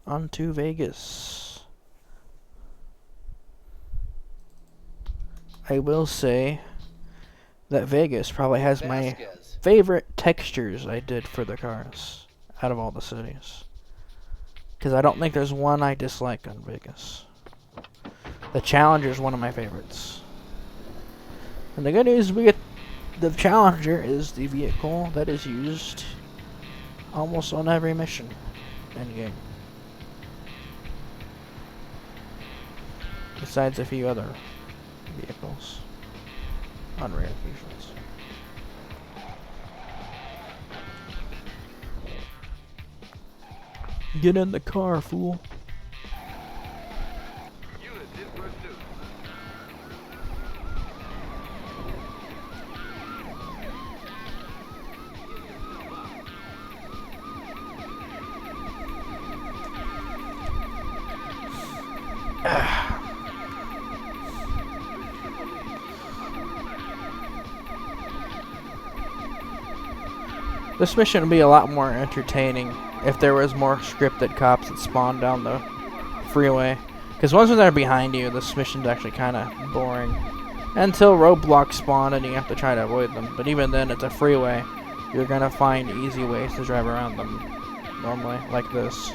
On to Vegas. I will say that Vegas probably has my favorite textures I did for the cars out of all the cities. Because I don't think there's one I dislike on Vegas. The Challenger is one of my favorites. And the good news, we get the Challenger is the vehicle that is used almost on every mission in game. Besides a few other vehicles on rare occasions. Get in the car, fool. This mission would be a lot more entertaining if there was more scripted cops that spawned down the freeway. Because once they're behind you, this mission's actually kind of boring. Until roadblocks spawn and you have to try to avoid them. But even then, it's a freeway. You're going to find easy ways to drive around them. Normally, like this.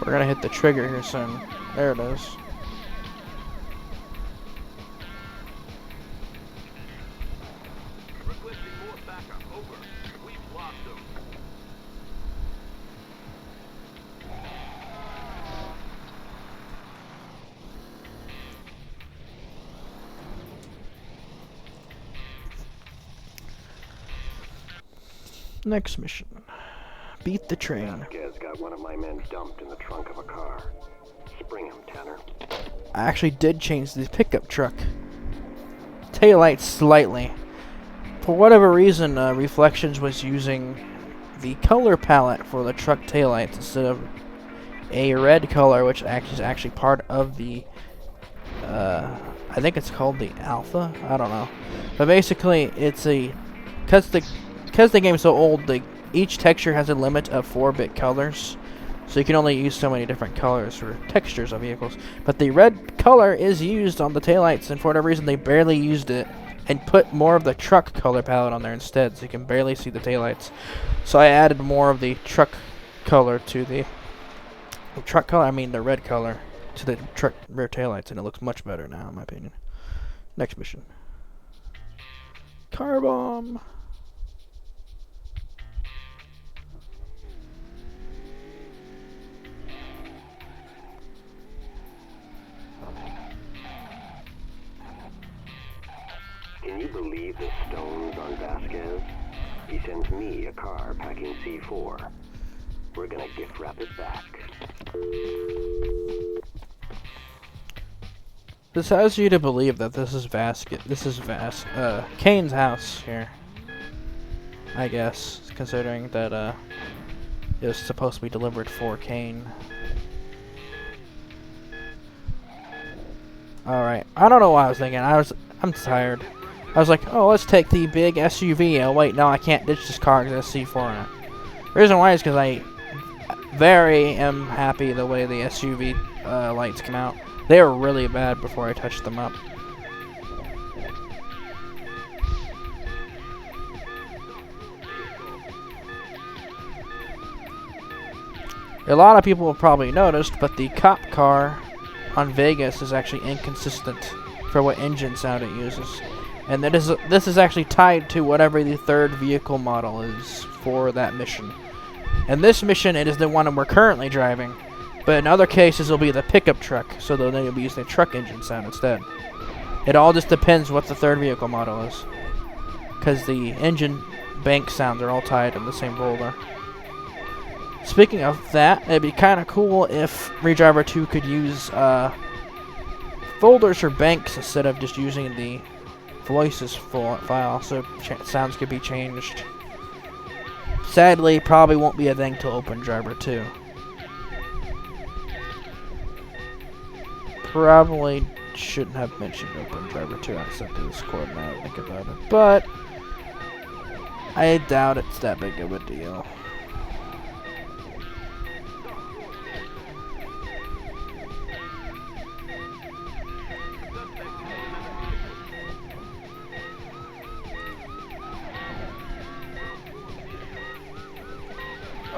We're gonna hit the trigger here soon. There it is. Next mission. Beat the train. Vasquez got one of my men dumped in the trunk of a car. Spring him, Tanner. I actually did change the pickup truck taillights slightly. For whatever reason, Reflections was using the color palette for the truck taillights instead of a red color, which is actually part of the I think it's called the alpha. I don't know, but basically it's a because the game's so old, each texture has a limit of 4-bit colors, so you can only use so many different colors for textures of vehicles. But the red color is used on the taillights, and for whatever reason they barely used it and put more of the truck color palette on there instead, so you can barely see the taillights. So I added more of the truck color to the the red color to the truck rear taillights, and it looks much better now in my opinion. Next mission. Car bomb. Can you believe the stones on Vasquez? He sends me a car packing C4. We're gonna gift wrap it back. This has you to believe that this is Kane's house here. I guess, considering that it was supposed to be delivered for Kane. Alright, I don't know what I was thinking. I'm tired. I was like, oh, let's take the big SUV. Oh, wait, no, I can't ditch this car because there's C4 in it. The reason why is because I am happy the way the SUV lights come out. They were really bad before I touched them up. A lot of people have probably noticed, but the cop car on Vegas is actually inconsistent for what engine sound it uses. And this is actually tied to whatever the third vehicle model is for that mission. In this mission, it is the one we're currently driving, but in other cases, it'll be the pickup truck, so then you'll be using the truck engine sound instead. It all just depends what the third vehicle model is, because the engine bank sounds are all tied in the same folder. Speaking of that, it'd be kind of cool if Redriver 2 could use folders for banks instead of just using the voices file, so sounds could be changed. Sadly, probably won't be a thing till OpenDriver 2. Probably shouldn't have mentioned OpenDriver 2 on sent to Discord now that I think about it, but I doubt it's that big of a deal.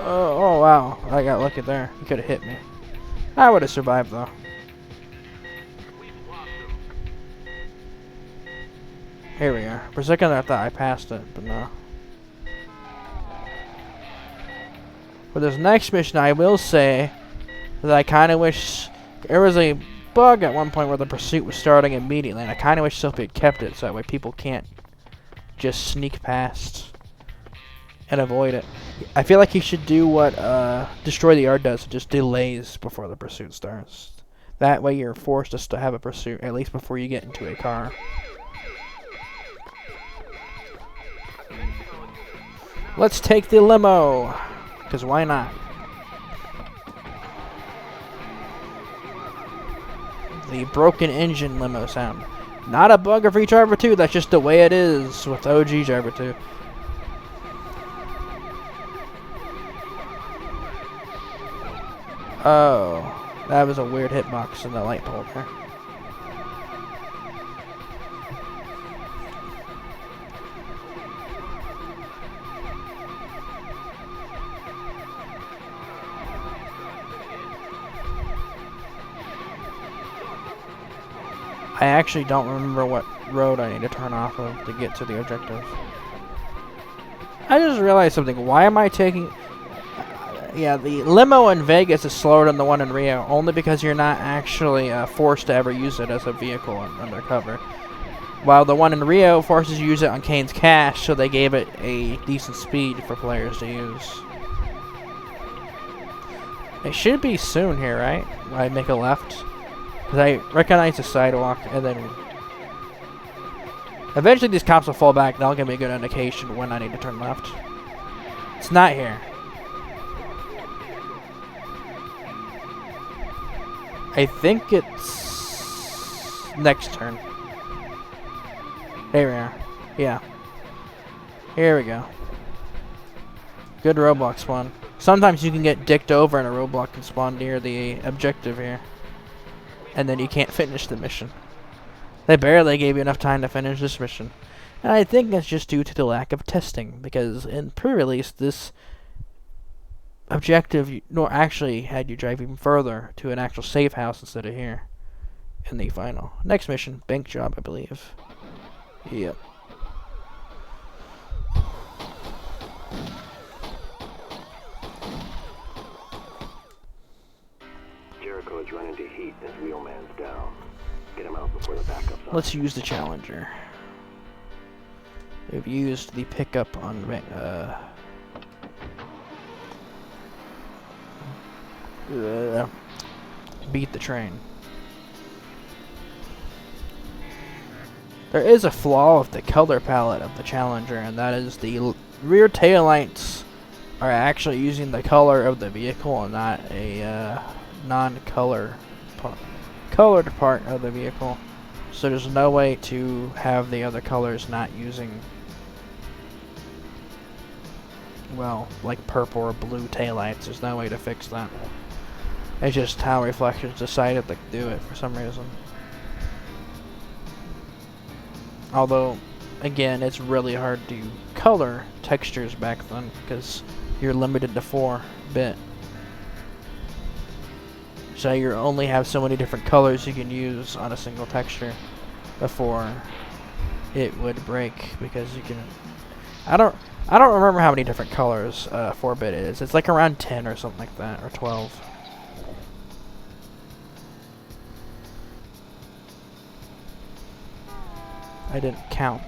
Oh wow, I got lucky there. He could have hit me. I would have survived though. Here we are. For a second I thought I passed it, but no. For this next mission, I will say that I kind of wish there was a bug at one point where the pursuit was starting immediately, and I kind of wish Sophie had kept it so that way people can't just sneak past and avoid it. I feel like he should do what Destroy the Yard does, just delays before the pursuit starts. That way you're forced to have a pursuit, at least before you get into a car. Let's take the limo, because why not? The broken engine limo sound. Not a bug of Redriver 2, that's just the way it is with OG Driver 2. Oh, that was a weird hitbox in the light pole there. I actually don't remember what road I need to turn off of to get to the objective. I just realized something. Why am I taking... yeah, the limo in Vegas is slower than the one in Rio, only because you're not actually forced to ever use it as a vehicle undercover. While the one in Rio forces you to use it on Kane's Cash, so they gave it a decent speed for players to use. It should be soon here, right? When I make a left. Because I recognize the sidewalk, and then... eventually these cops will fall back, that'll give me a good indication when I need to turn left. It's not here. I think it's... next turn. There we are. Yeah. Here we go. Good roadblock spawn. Sometimes you can get dicked over and a roadblock can spawn near the objective here. And then you can't finish the mission. They barely gave you enough time to finish this mission. And I think it's just due to the lack of testing, because in pre-release, this objective actually had you drive even further to an actual safe house instead of here in the final. Next mission, bank job, I believe. Yep. Jericho's run into heat and his wheelman's down. Get him out before the backup's on. Let's use the Challenger. We've used the pickup on beat the train. There is a flaw with the color palette of the Challenger, and that is the rear taillights are actually using the color of the vehicle and not a non-color colored part of the vehicle. So there's no way to have the other colors not using, well, like purple or blue taillights. There's no way to fix that. It's just how Reflections decided to do it for some reason. Although, again, it's really hard to color textures back then because you're limited to 4-bit. So you only have so many different colors you can use on a single texture before it would break, because you can... I don't remember how many different colors 4-bit is. It's like around 10 or something like that, or 12. I didn't count.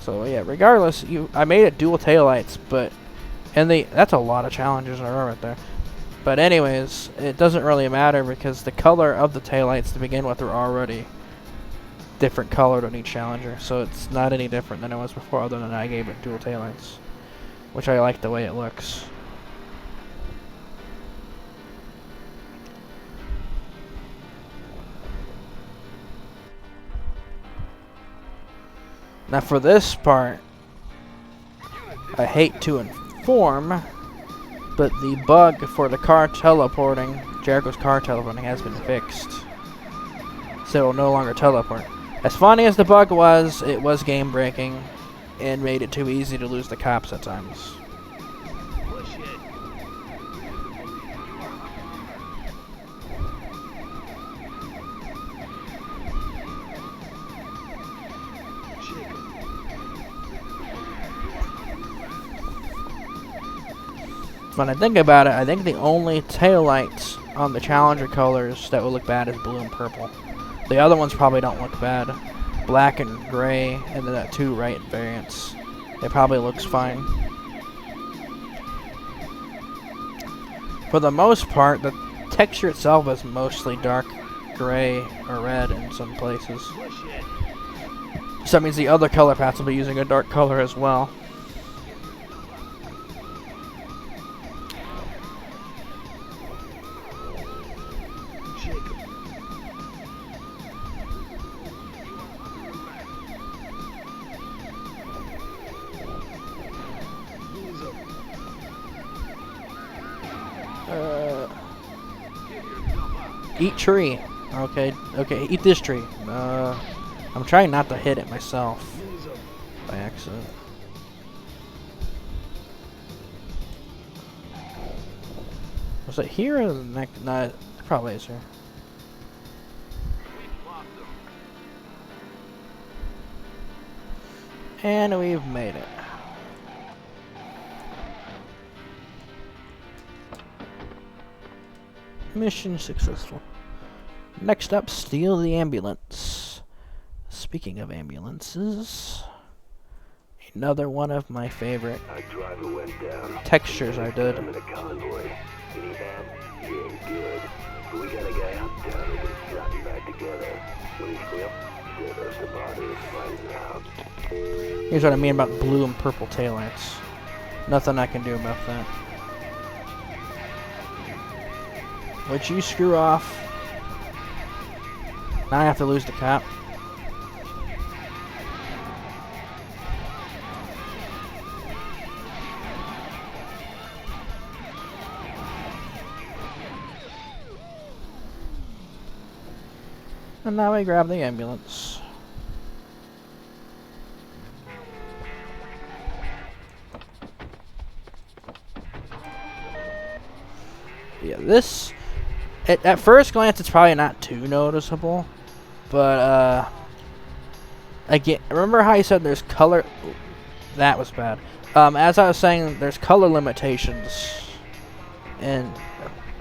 So yeah, regardless, I made it dual taillights, but that's a lot of challenges in a row right there. But anyways, it doesn't really matter because the color of the taillights to begin with are already different colored on each challenger, so it's not any different than it was before, other than I gave it dual taillights, which I like the way it looks. Now for this part, I hate to inform, but the bug for the car teleporting, Jericho's car teleporting, has been fixed. So it will no longer teleport. As funny as the bug was, it was game breaking and made it too easy to lose the cops at times. When I think about it, I think the only taillights on the Challenger colors that would look bad is blue and purple. The other ones probably don't look bad. Black and gray, and then the two right variants. It probably looks fine. For the most part, the texture itself is mostly dark gray or red in some places. So that means the other color paths will be using a dark color as well. Eat tree. Okay, eat this tree. I'm trying not to hit it myself by accident. Was it here or the next? No, it probably is here. And we've made it. Mission successful. Next up, steal the ambulance. Speaking of ambulances, another one of my favorite textures I did. We got a guy uptown who can slap him back together. When he's clear, give us the body, find it out. Here's what I mean about blue and purple taillights. Nothing I can do about that. Would you screw off? Now I have to lose the cop. And now we grab the ambulance. Yeah, this... At first glance, it's probably not too noticeable, but again, remember how I said there's color? That was bad. As I was saying, there's color limitations, and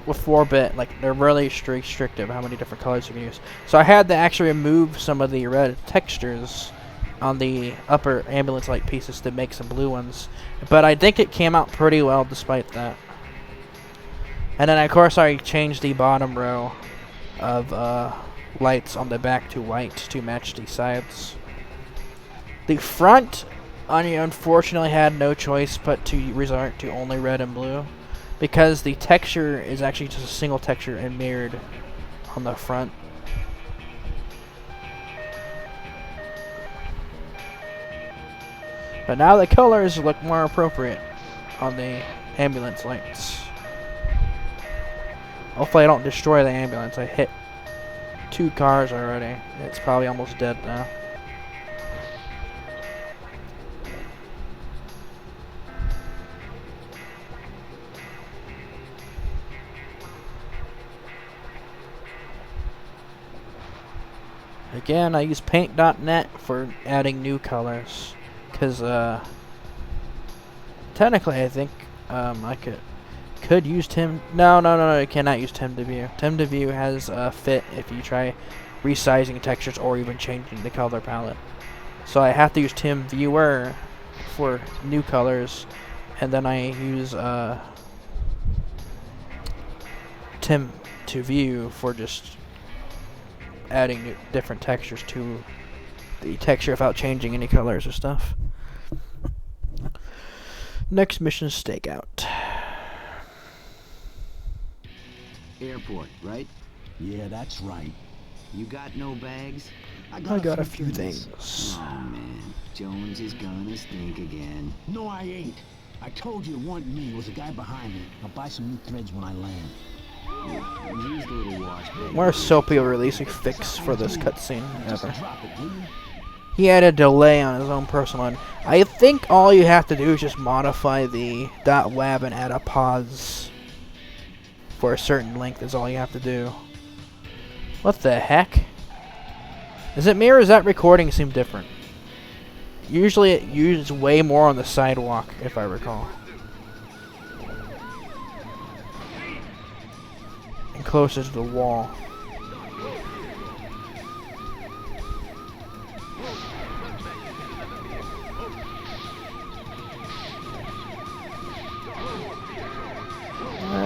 with 4-bit, like they're really restrictive how many different colors you can use. So I had to actually remove some of the red textures on the upper ambulance light pieces to make some blue ones, but I think it came out pretty well despite that. And then, of course, I changed the bottom row of lights on the back to white to match the sides. The front, unfortunately, had no choice but to resort to only red and blue, because the texture is actually just a single texture and mirrored on the front. But now the colors look more appropriate on the ambulance lights. Hopefully I don't destroy the ambulance. I hit 2 cars already. It's probably almost dead now. Again, I use paint.net for adding new colors, because technically I think I could use Tim. No, you cannot use Tim to view. Tim to view has fit if you try resizing textures or even changing the color palette. So I have to use Tim Viewer for new colors, and then I use Tim to View for just adding different textures to the texture without changing any colors or stuff. Next mission, stakeout. Airport, right? Yeah, that's right. You got no bags? I got a few things. Oh man, Jones is gonna stink again. No, I ain't. I told you it wasn't me. It was the guy behind me. I'll buy some new threads when I land. Use the little wash bag. More soapy releasing fix for this cutscene Just ever. drop it, will you? He had a delay on his own personal one. I think all you have to do is just modify the .wab and add a pause for a certain length is all you have to do. What the heck? Is it me or does that recording seem different? Usually it uses way more on the sidewalk, if I recall. And closer to the wall.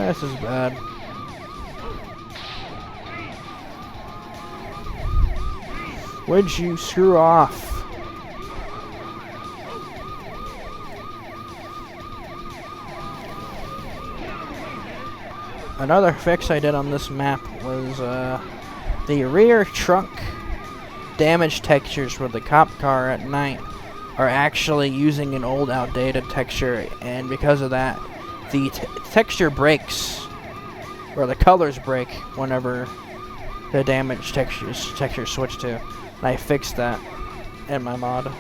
This is bad. Would you screw off? Another fix I did on this map was the rear trunk damage textures for the cop car at night are actually using an old outdated texture, and because of that the texture breaks, or the colors break whenever the damage textures switch to. And I fixed that in my mod.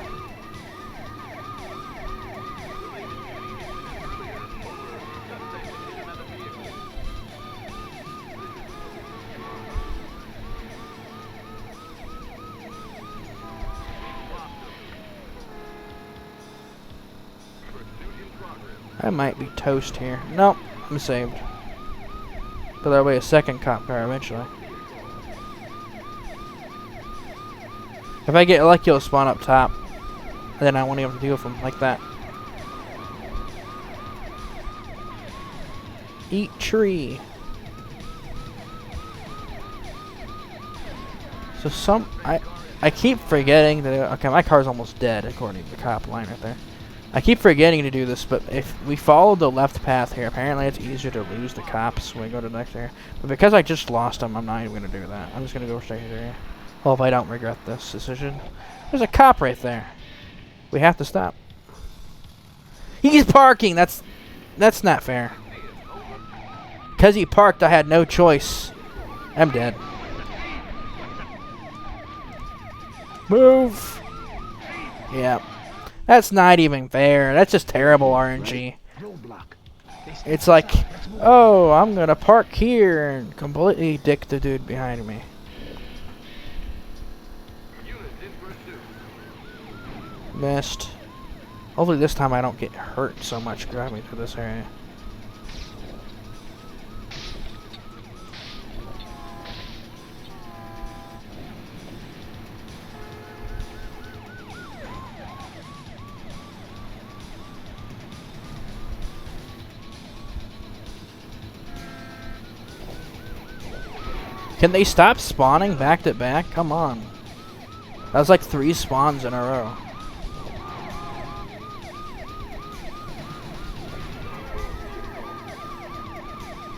I might be toast here. Nope, I'm saved. But there'll be a second cop car eventually. If I get lucky, it'll spawn up top. And then I won't even have to deal with them like that. Eat tree. So I keep forgetting that. Okay, my car's almost dead according to the cop line right there. I keep forgetting to do this, but if we follow the left path here, apparently it's easier to lose the cops when we go to the next area. But because I just lost them, I'm not even going to do that. I'm just going to go straight here. Hope I don't regret this decision. There's a cop right there. We have to stop. He's parking! That's not fair. Because he parked, I had no choice. I'm dead. Move! Yeah. That's not even fair. That's just terrible RNG. It's like, oh, I'm gonna park here and completely dick the dude behind me. Missed. Hopefully this time I don't get hurt so much driving through this area. Can they stop spawning back to back? Come on. That was like 3 spawns in a row.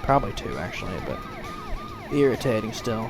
Probably 2 actually, but irritating still.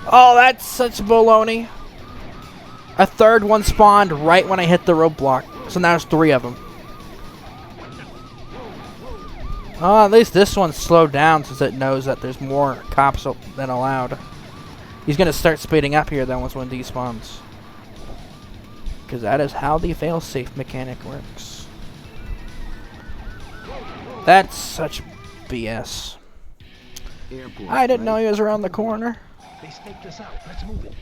Oh, that's such baloney. A third one spawned right when I hit the roadblock. So now there's 3 of them. Oh, at least this one's slowed down since it knows that there's more cops than allowed. He's gonna start speeding up here then once one despawns. Because that is how the failsafe mechanic works. That's such BS. Airport, I didn't know right? he was around the corner. They staked us out. Let's move it.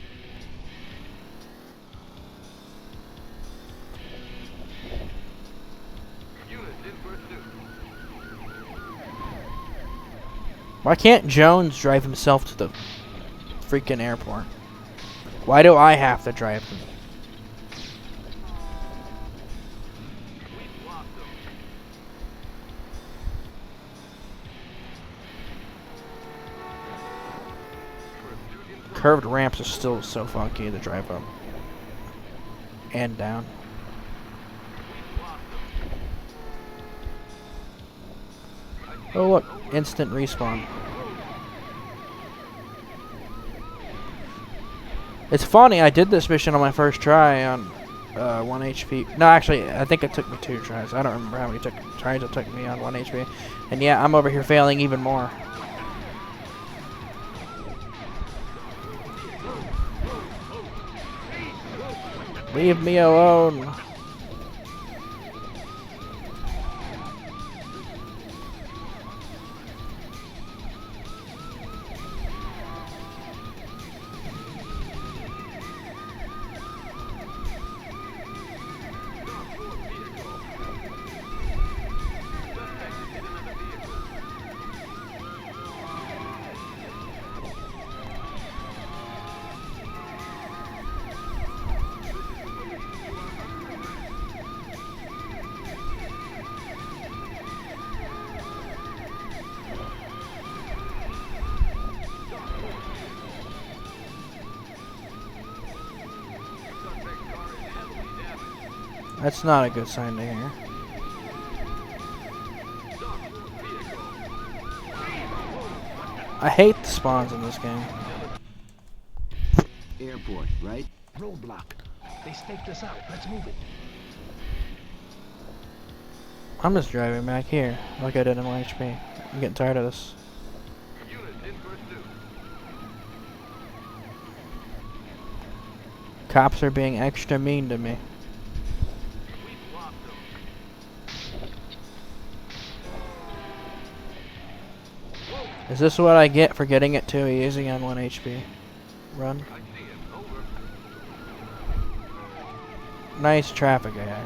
Why can't Jones drive himself to the freaking airport? Why do I have to drive him? Curved ramps are still so funky to drive up and down. Oh look, instant respawn. It's funny, I did this mission on my first try on 1 HP. No, actually, I think it took me 2 tries. I don't remember how many tries it took me on 1 HP. And yeah, I'm over here failing even more. Leave me alone. That's not a good sign to hear. I hate the spawns in this game. Airport, right? Roadblock. They staked us out. Let's move it. I'm just driving back here like I did in 1 HP. I'm getting tired of this. Cops are being extra mean to me. Is this what I get for getting it too easy on 1 HP? Run. Nice traffic guy.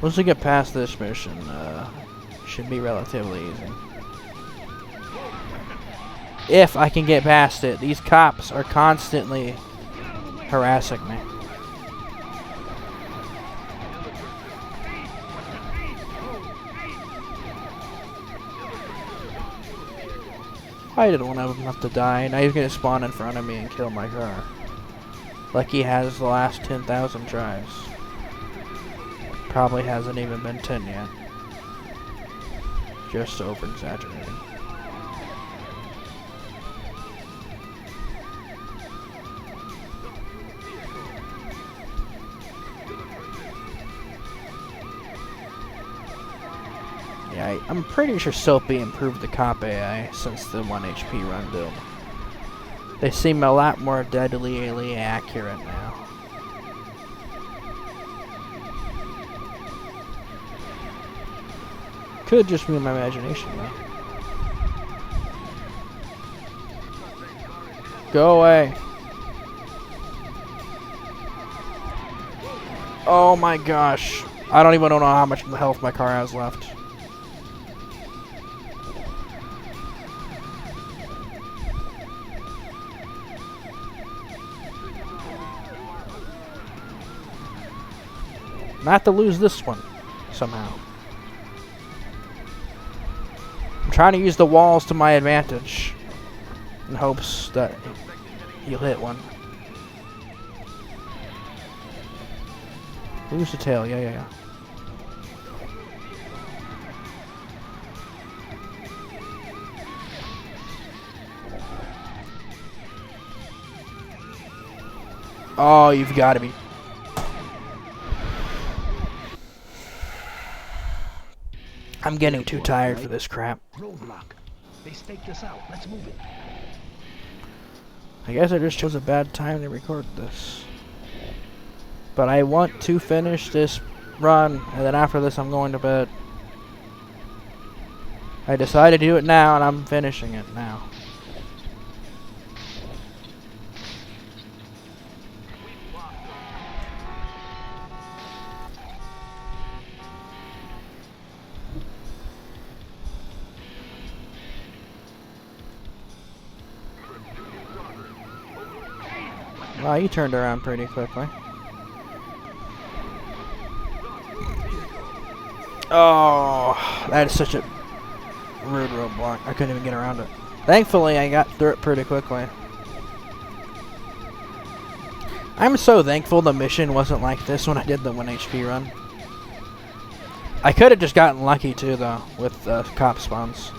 Once we get past this mission, should be relatively easy. If I can get past it. These cops are constantly harassing me. Why did one of them have to die? Now he's gonna spawn in front of me and kill my car. Like he has the last 10,000 tries. Probably hasn't even been 10 yet. Just over-exaggerating. Yeah, I'm pretty sure Soapy improved the cop AI since the 1 HP run build. They seem a lot more deadly accurate now. Could just be my imagination though. Go away. Oh my gosh. I don't even know how much health my car has left. Not to lose this one, somehow. I'm trying to use the walls to my advantage, in hopes that he'll hit one. Lose the tail, yeah. Oh, you've got to be. I'm getting too tired for this crap. Roadblock. They staked us out. Let's move it. I guess I just chose a bad time to record this. But I want to finish this run, and then after this I'm going to bed. I decided to do it now, and I'm finishing it now. Wow, you turned around pretty quickly. Oh, that is such a rude roadblock. I couldn't even get around it. Thankfully, I got through it pretty quickly. I'm so thankful the mission wasn't like this when I did the 1 HP run. I could have just gotten lucky too, though, with cop spawns.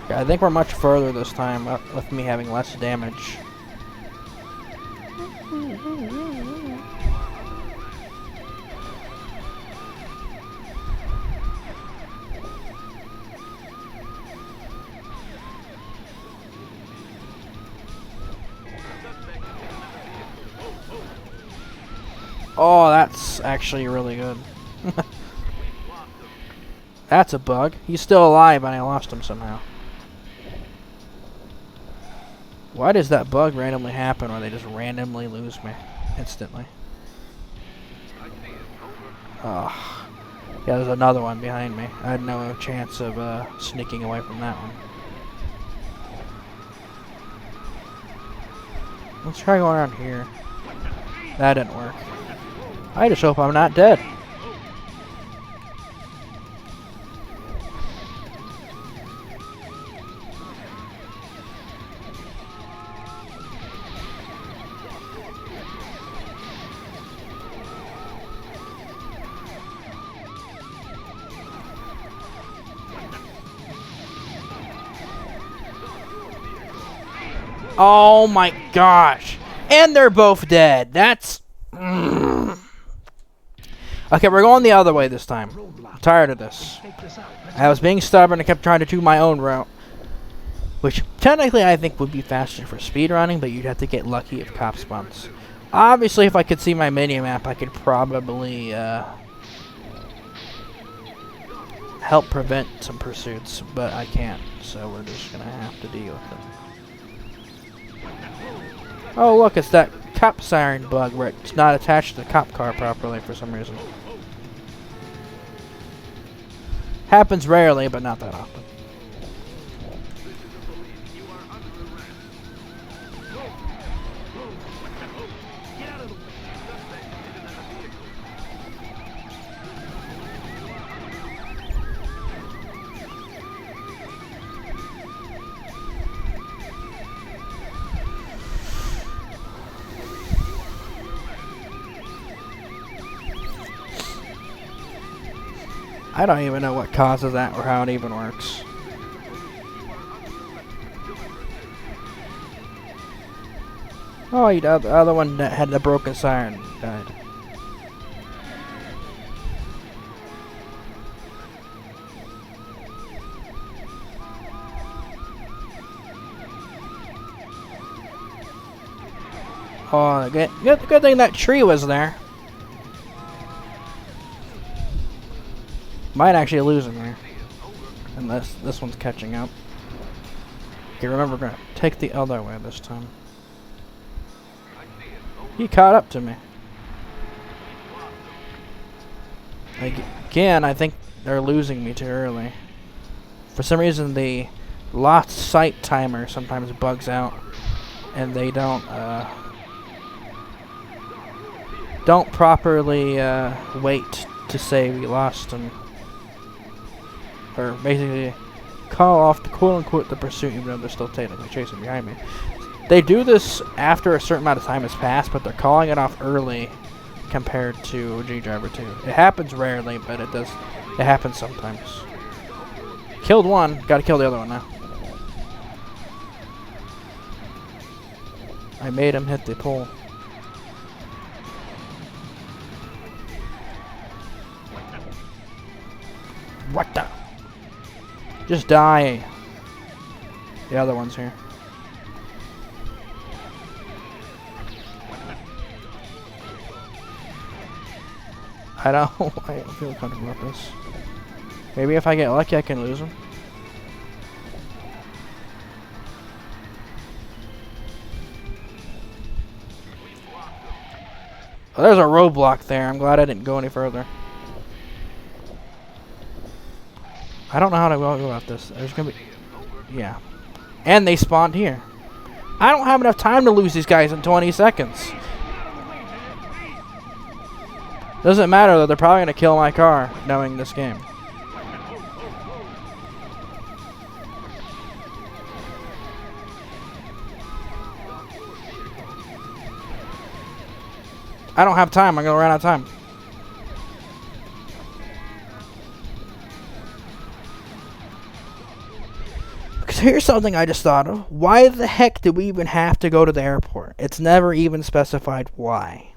I think we're much further this time, with me having less damage. Oh, that's actually really good. That's a bug. He's still alive, and I lost him somehow. Why does that bug randomly happen, or they just randomly lose me instantly? Oh. Yeah, there's another one behind me. I had no chance of sneaking away from that one. Let's try going around here. That didn't work. I just hope I'm not dead. Oh my gosh. And they're both dead. That's... Okay, we're going the other way this time. I'm tired of this. I was being stubborn and kept trying to do my own route. Which, technically, I think would be faster for speedrunning, but you'd have to get lucky if cop spawns. Obviously, if I could see my mini-map, I could probably help prevent some pursuits, but I can't. So we're just going to have to deal with it. Oh, look, it's that cop siren bug where it's not attached to the cop car properly for some reason. Happens rarely, but not that often. I don't even know what causes that or how it even works. Oh, the other one that had the broken siren died. Oh, good thing that tree was there. Might actually lose him there. Unless this one's catching up. Okay, remember, we're gonna take the other way this time. He caught up to me. Again, I think they're losing me too early. For some reason, the lost sight timer sometimes bugs out. And they don't, don't properly wait to say we lost them, or basically call off the quote-unquote the pursuit, even though they're still technically chasing behind me. They do this after a certain amount of time has passed, but they're calling it off early compared to G Driver 2. It happens rarely, but it does. It happens sometimes. Killed one, gotta kill the other one now. I made him hit the pole. What the? Just die. The other one's here. I don't feel comfortable with this. Maybe if I get lucky I can lose him. Oh, there's a roadblock there. I'm glad I didn't go any further. I don't know how to go about this. There's gonna be... Yeah. And they spawned here. I don't have enough time to lose these guys in 20 seconds. Doesn't matter though, they're probably gonna kill my car knowing this game. I don't have time, I'm gonna run out of time. Because here's something I just thought of. Why the heck do we even have to go to the airport? It's never even specified why.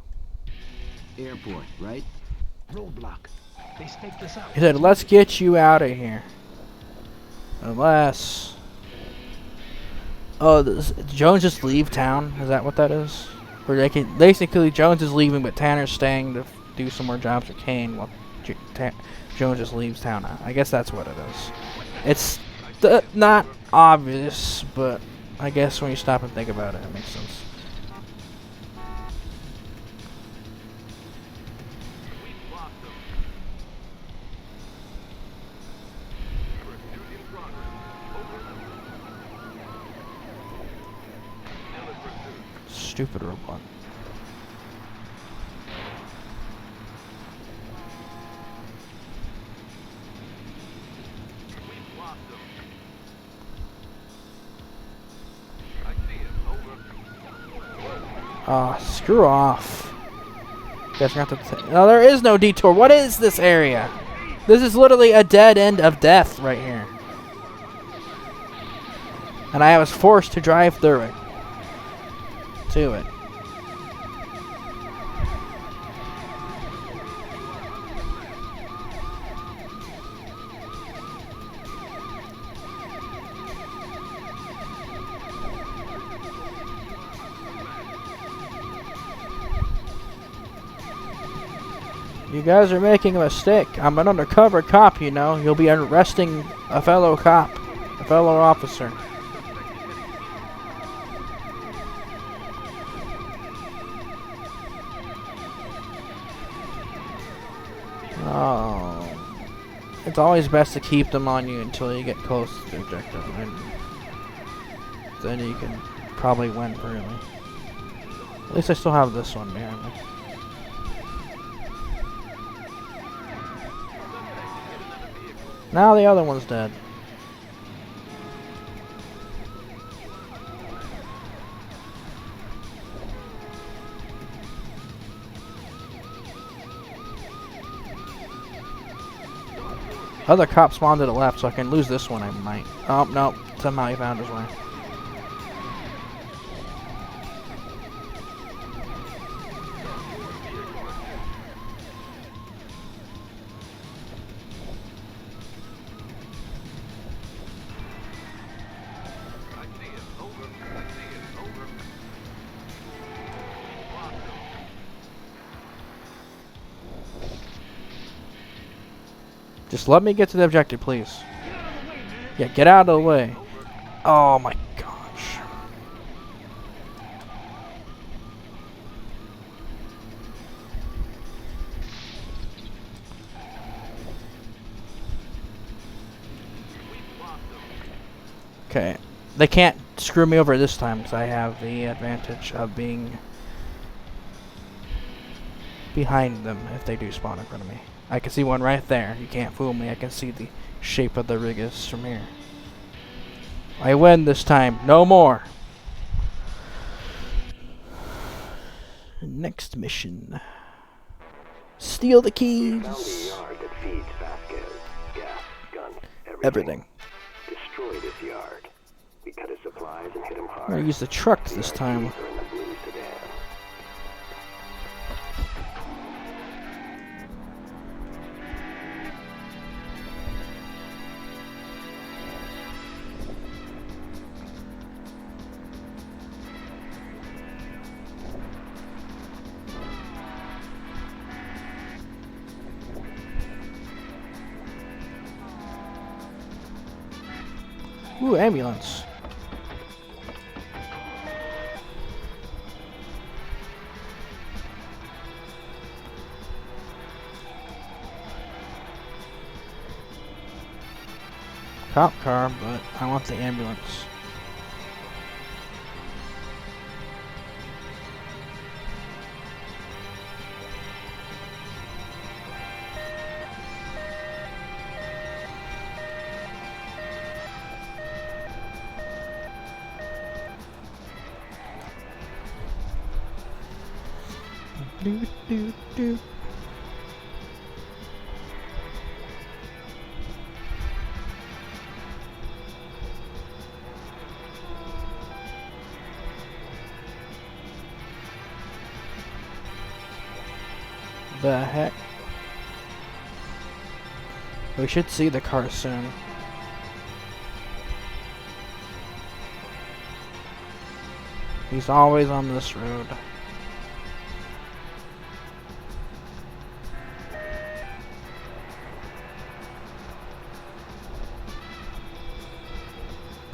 Airport, right? Roadblock. They staked us out. He said, let's get you out of here. Unless... Oh, Jones just leave town? Is that what that is? Or they can... Basically, Jones is leaving, but Tanner's staying to do some more jobs for Kane while Jones just leaves town. I guess that's what it is. It's not obvious, but I guess when you stop and think about it, it makes sense. Stupid robot. Ah, screw off. Guess I have to. No, there is no detour. What is this area? This is literally a dead end of death right here. And I was forced to drive through it. To it. You guys are making a mistake. I'm an undercover cop, you know. You'll be arresting a fellow cop, a fellow officer. Oh. It's always best to keep them on you until you get close to the objective. And then you can probably win early. At least I still have this one behind me. Now the other one's dead. Other cop spawned to the left, so I can lose this one. I might. Oh no! Somehow he found his way. Just let me get to the objective, please. Yeah, get out of the way. Oh my gosh. Okay. They can't screw me over this time because I have the advantage of being behind them if they do spawn in front of me. I can see one right there. You can't fool me. I can see the shape of the Rigas from here. I win this time. No more. Next mission. Steal the We keys. found the yard that feeds Vasquez. Gas, gun, Everything. Destroy this yard. We cut his supplies and hit him hard. I'm gonna use the truck this time. RPs are in the blue sedan. Ooh, ambulance. Cop car, but I want the ambulance. Do, do, do. The heck? We should see the car soon. He's always on this road.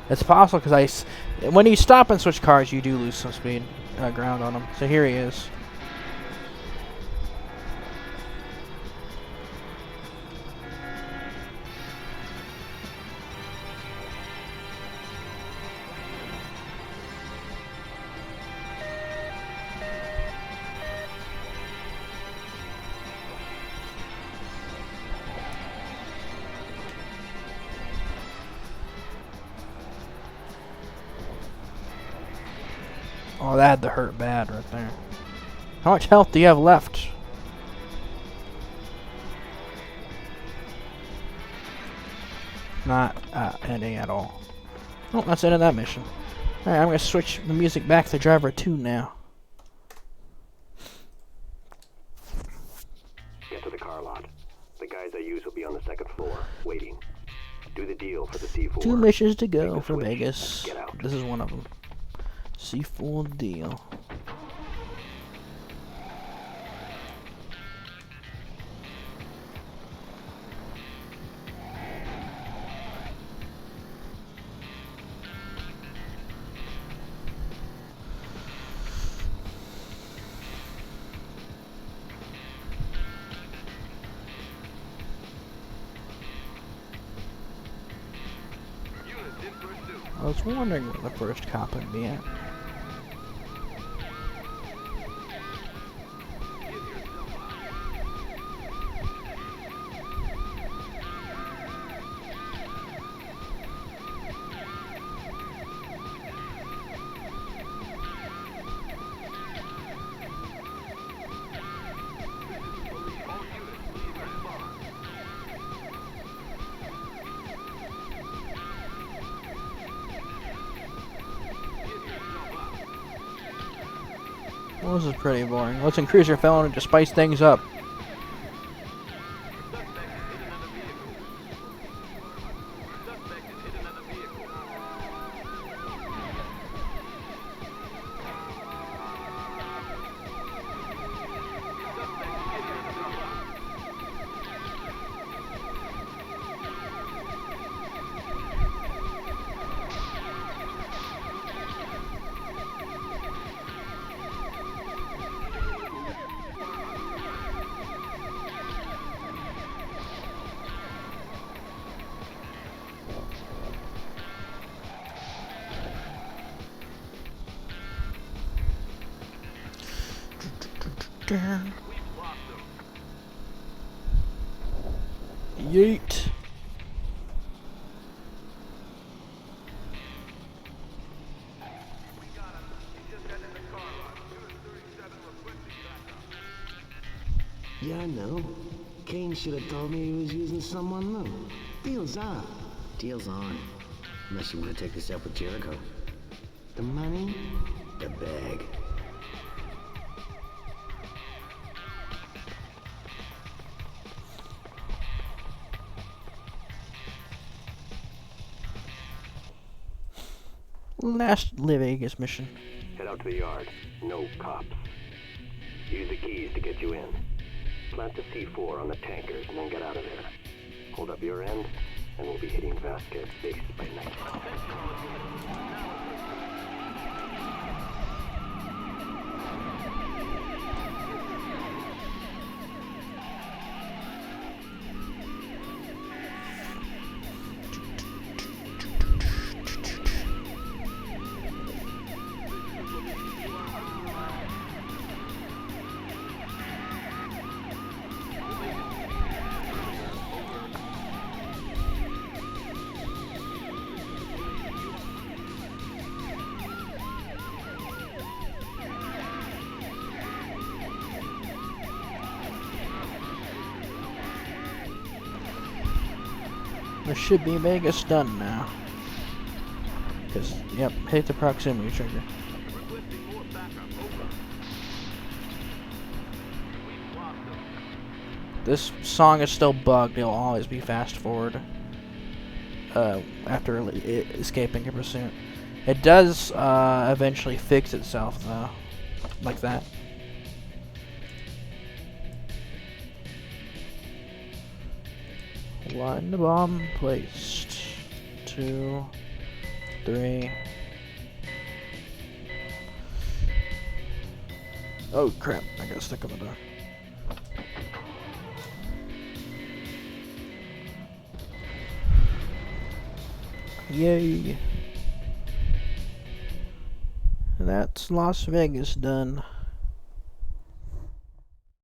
It's possible because when you stop and switch cars, you do lose some speed, ground on him. So here he is. Oh, that had to hurt bad right there. How much health do you have left? Not ending at all. Oh, that's the end of that mission. Alright, I'm going to switch the music back to driver 2 now. Get to the car lot. The guys I use will be on the second floor, waiting. Do the deal for the C4. 2 missions to Make go the for switch Vegas. and get out. This is one of them. C4 deal. I was wondering where the first cop would be at. Well, this is pretty boring. Let's increase your felony to spice things up. Yeet. Yeah, I know. Kane should have told me he was using someone new. Deal's on. Deal's on. Unless you want to take this up with Jericho. The money? The bag. Last Vegas mission. Head out to the yard. No cops. Use the keys to get you in. Plant the C4 on the tankers and then get out of there. Hold up your end, and we'll be hitting Vasquez base by night. There should be Vegas done now. Because, yep, hit the proximity trigger. This song is still bugged. It'll always be fast forward after escaping a pursuit. It does eventually fix itself, though. Like that. One bomb placed. 2, 3. Oh crap, I got stuck on the door. Yay. That's Las Vegas done.